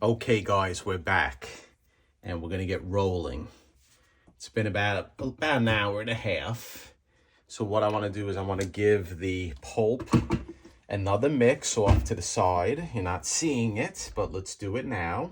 Okay guys, we're back and we're gonna get rolling. It's been about an hour and a half. So what I want to do is I want to give the pulp another mix off to the side. You're not seeing it, but let's do it now.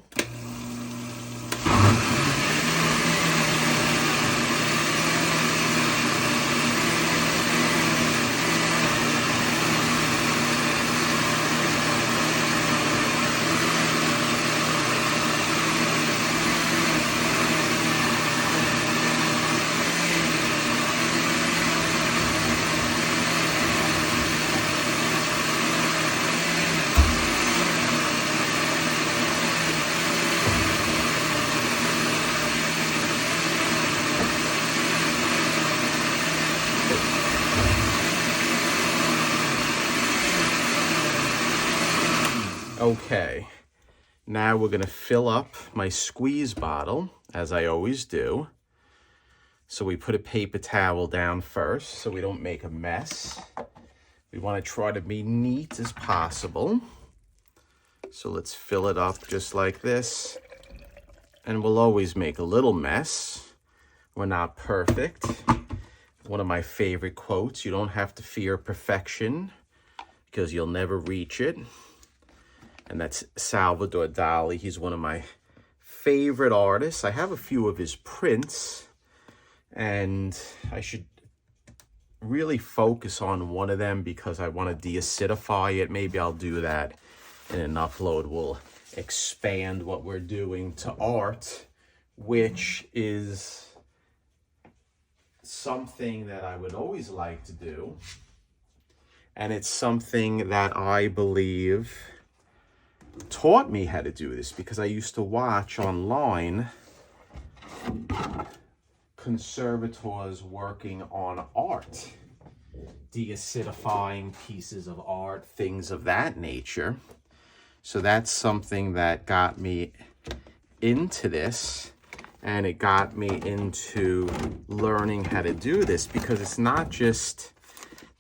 Okay, now we're gonna fill up my squeeze bottle, as I always do. So we put a paper towel down first so we don't make a mess. We wanna try to be neat as possible. So let's fill it up just like this. And we'll always make a little mess. We're not perfect. One of my favorite quotes, you don't have to fear perfection because you'll never reach it. And that's Salvador Dali. He's one of my favorite artists. I have a few of his prints, and I should really focus on one of them because I want to deacidify it. Maybe I'll do that in an upload. We'll expand what we're doing to art, which is something that I would always like to do. And it's something that I believe taught me how to do this, because I used to watch online conservators working on art, deacidifying pieces of art, things of that nature. So that's something that got me into this, and it got me into learning how to do this, because it's not just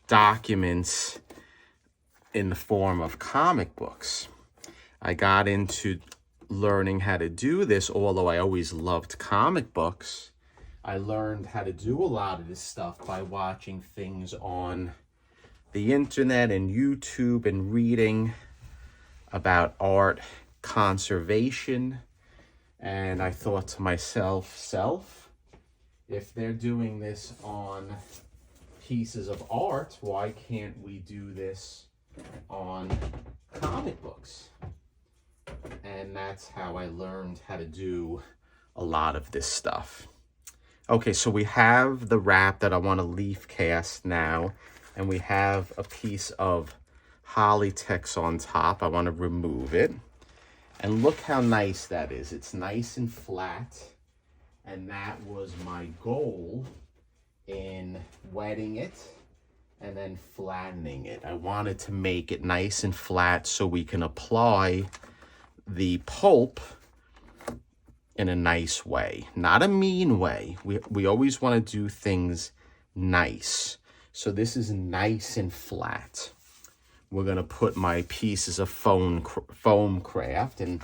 documents in the form of comic books. I got into learning how to do this, although I always loved comic books. I learned how to do a lot of this stuff by watching things on the internet and YouTube and reading about art conservation. And I thought to myself, if they're doing this on pieces of art, why can't we do this on comic books? And that's how I learned how to do a lot of this stuff. Okay, so we have the wrap that I want to leaf cast now, and we have a piece of Polytex on top. I want to remove it. And look how nice that is. It's nice and flat. And that was my goal in wetting it and then flattening it. I wanted to make it nice and flat so we can apply the pulp in a nice way, not a mean way. We always want to do things nice. So this is nice and flat. We're going to put my pieces of foam craft, and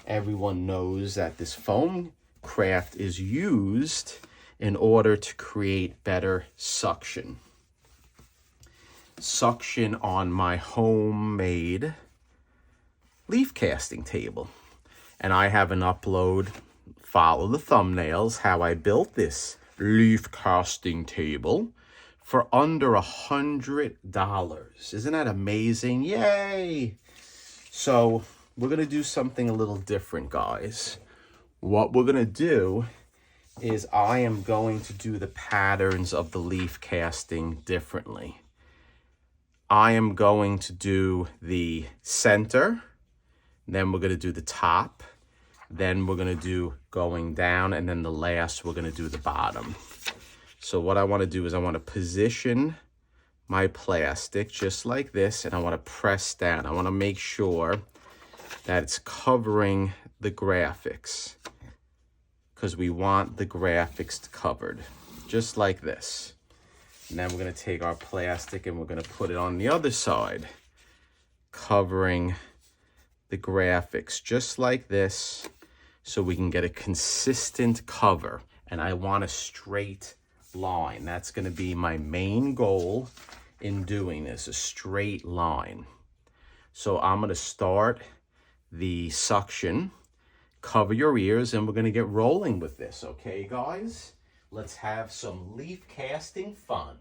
everyone knows that this foam craft is used in order to create better suction. Suction on my homemade leaf casting table. And I have an upload, follow the thumbnails, how I built this leaf casting table for under $100. Isn't that amazing? Yay! So we're gonna do something a little different, guys. What we're gonna do is I am going to do the patterns of the leaf casting differently. I am going to do the center, then we're going to do the top, then we're going to do going down, and then the last we're going to do the bottom. So what I want to do is I want to position my plastic just like this, and I want to press down. I want to make sure that it's covering the graphics, because we want the graphics covered, just like this. And then we're going to take our plastic and we're going to put it on the other side, covering the graphics just like this so we can get a consistent cover. And I want a straight line. That's going to be my main goal in doing this, a straight line. So I'm going to start the suction, cover your ears, and we're going to get rolling with this. Okay, guys? Let's have some leaf casting fun.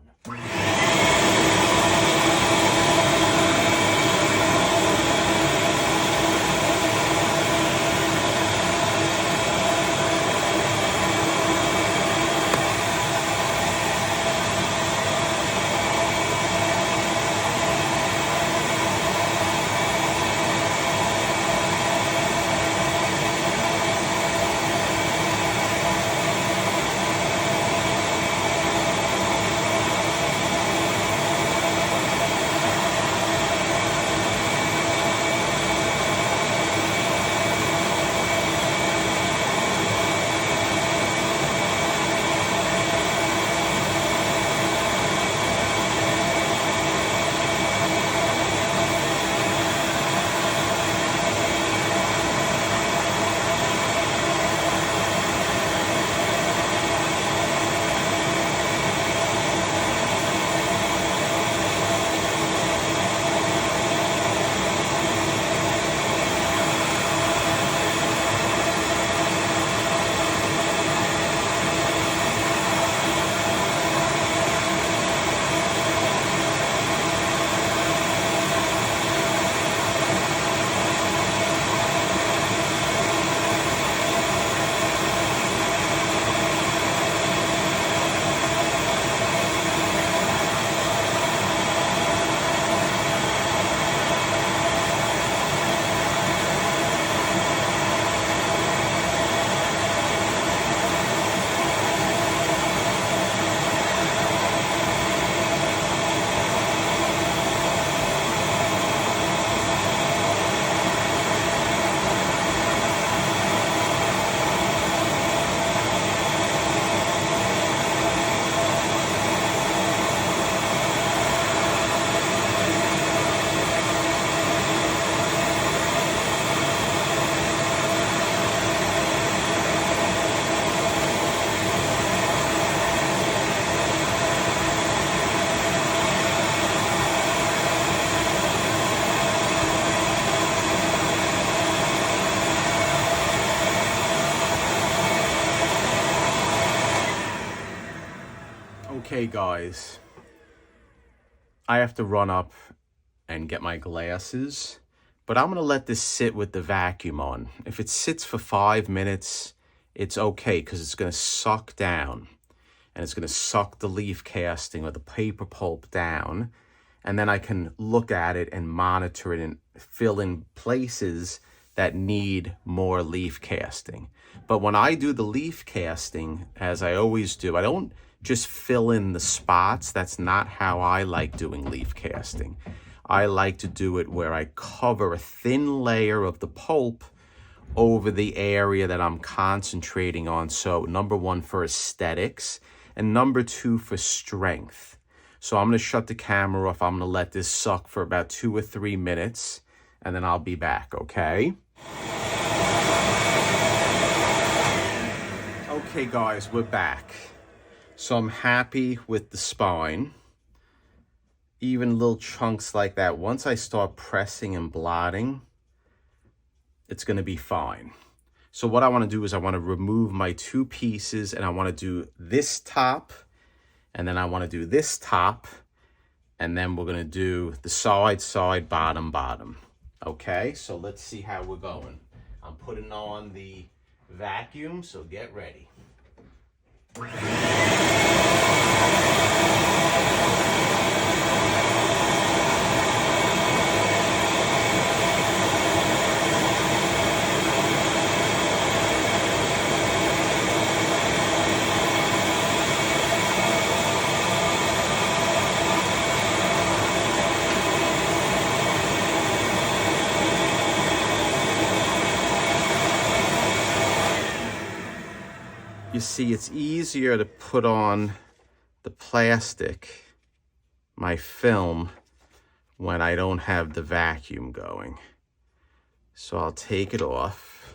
Okay, guys, I have to run up and get my glasses, but I'm going to let this sit with the vacuum on. If it sits for 5 minutes, it's okay because it's going to suck down and it's going to suck the leaf casting or the paper pulp down. And then I can look at it and monitor it and fill in places that need more leaf casting. But when I do the leaf casting, as I always do, I don't just fill in the spots. That's not how I like doing leaf casting. I like to do it where I cover a thin layer of the pulp over the area that I'm concentrating on. So number one, for aesthetics, and number two, for strength. So I'm going to shut the camera off. I'm going to let this suck for about 2 or 3 minutes, and then I'll be back, okay? Okay, guys, we're back. So I'm happy with the spine. Even little chunks like that, once I start pressing and blotting, it's going to be fine. So what I want to do is I want to remove my 2 pieces, and I want to do this top, and then I want to do this top, and then we're going to do the side, side, bottom, bottom. Okay, so let's see how we're going. I'm putting on the vacuum, so get ready. You see, it's easier to put on the plastic, my film, when I don't have the vacuum going. So I'll take it off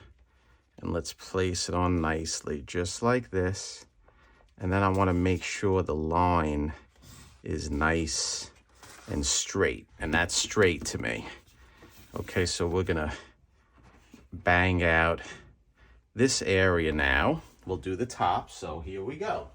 and let's place it on nicely, just like this. And then I want to make sure the line is nice and straight, and that's straight to me. Okay, so we're gonna bang out this area now. We'll do the top, so here we go.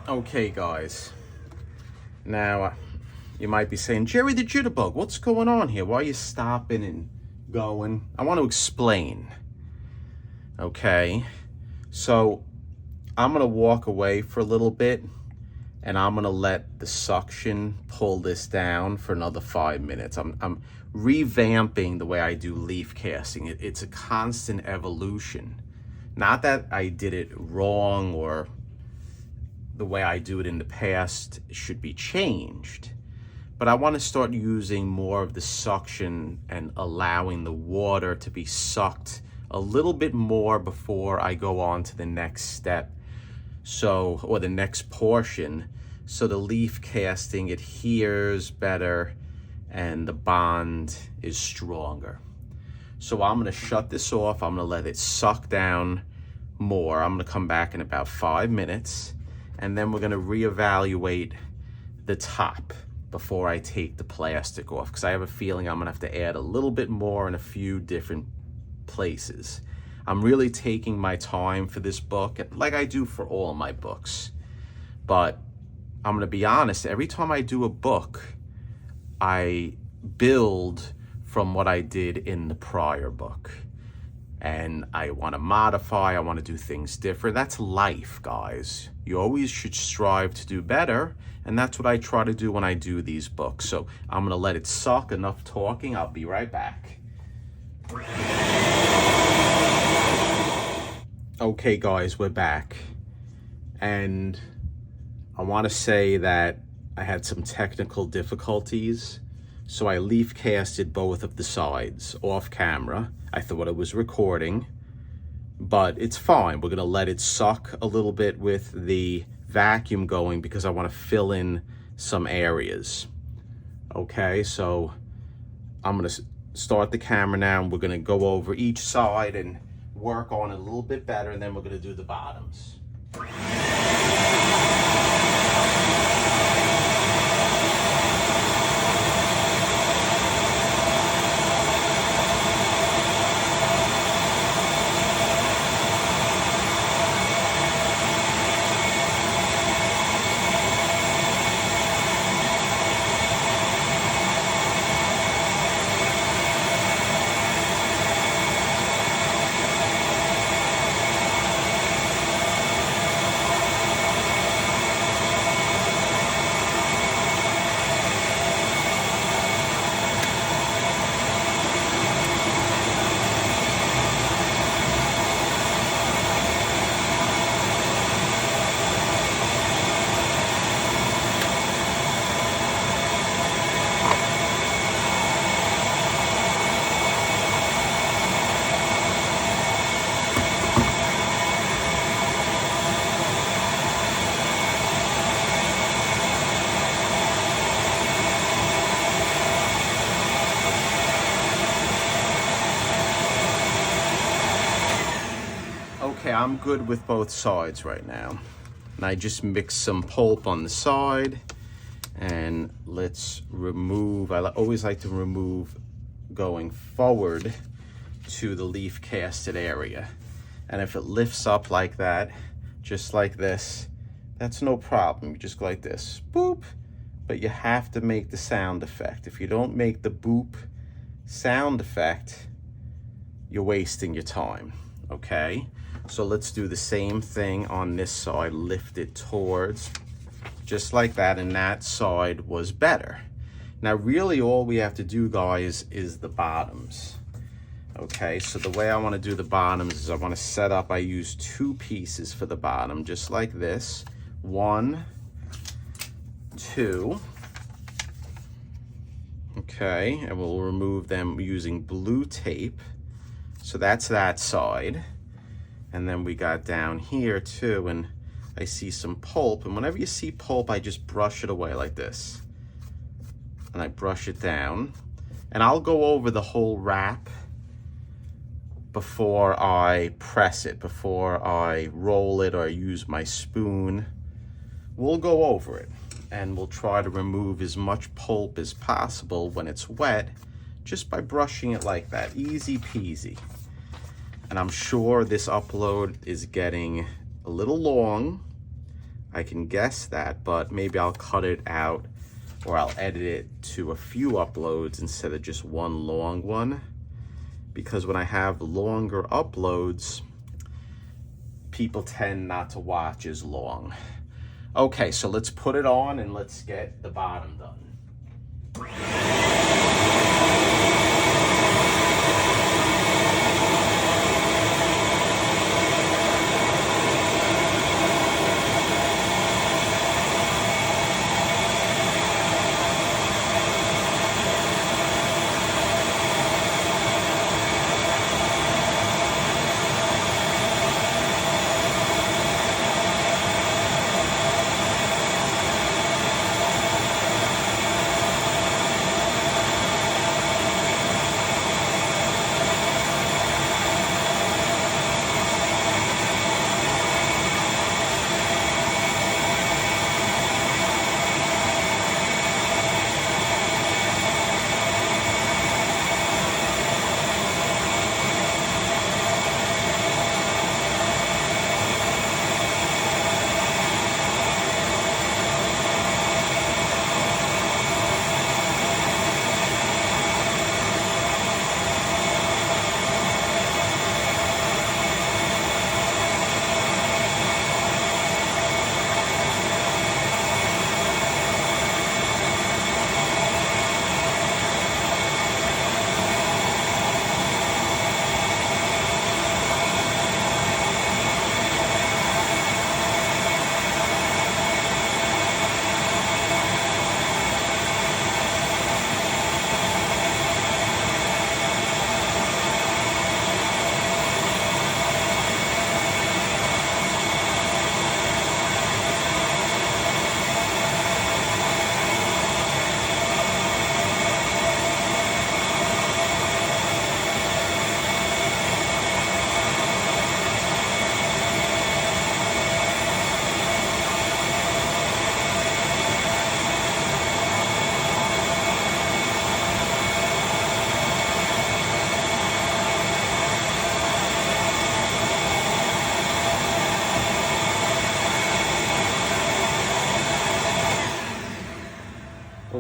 Okay, guys. Now, you might be saying, Jerry the Jitterbug, what's going on here? Why are you stopping and going? I want to explain. Okay, so I'm going to walk away for a little bit, and I'm going to let the suction pull this down for another 5 minutes. I'm revamping the way I do leaf casting. It's a constant evolution. Not that I did it wrong or the way I do it in the past should be changed, but I want to start using more of the suction and allowing the water to be sucked a little bit more before I go on to the next step, or the next portion, so the leaf casting adheres better and the bond is stronger. So I'm going to shut this off. I'm going to let it suck down more. I'm going to come back in about 5 minutes, and then we're going to reevaluate the top before I take the plastic off, because I have a feeling I'm going to have to add a little bit more in a few different places. I'm really taking my time for this book, like I do for all my books. But I'm going to be honest, every time I do a book, I build from what I did in the prior book. and I want to modify, I want to do things different. That's life, guys. You always should strive to do better, and that's what I try to do when I do these books. So I'm going to let it suck. Enough talking. I'll be right back. Okay, guys, we're back. And I want to say that I had some technical difficulties. So I leaf casted both of the sides off camera. I thought it was recording, but it's fine. We're gonna let it suck a little bit with the vacuum going because I wanna fill in some areas. Okay, so I'm gonna start the camera now, and we're gonna go over each side and work on it a little bit better, and then we're gonna do the bottoms. Okay, I'm good with both sides right now. And I just mixed some pulp on the side, and let's remove, I always like to remove going forward to the leaf casted area. And if it lifts up like that, just like this, that's no problem. You just go like this, boop. But you have to make the sound effect. If you don't make the boop sound effect, you're wasting your time, okay? So let's do the same thing on this side, lift it towards, just like that, and that side was better. Now really all we have to do, guys, is the bottoms. Okay, so the way I want to do the bottoms is I want to set up, I use 2 pieces for the bottom, just like this. 1, 2. Okay, and we'll remove them using blue tape. So that's that side. And then we got down here too, and I see some pulp. And whenever you see pulp, I just brush it away like this. And I brush it down. And I'll go over the whole wrap before I press it, before I roll it or use my spoon. We'll go over it, and we'll try to remove as much pulp as possible when it's wet, just by brushing it like that, easy peasy. And I'm sure this upload is getting a little long. I can guess that, but maybe I'll cut it out, or I'll edit it to a few uploads instead of just one long one. Because when I have longer uploads, people tend not to watch as long. Okay, so let's put it on and let's get the bottom done.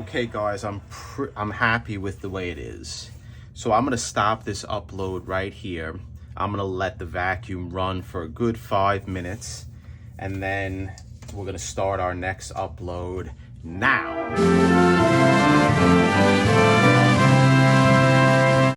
Okay guys, I'm happy with the way it is. So I'm gonna stop this upload right here. I'm gonna let the vacuum run for a good 5 minutes, and then we're gonna start our next upload now.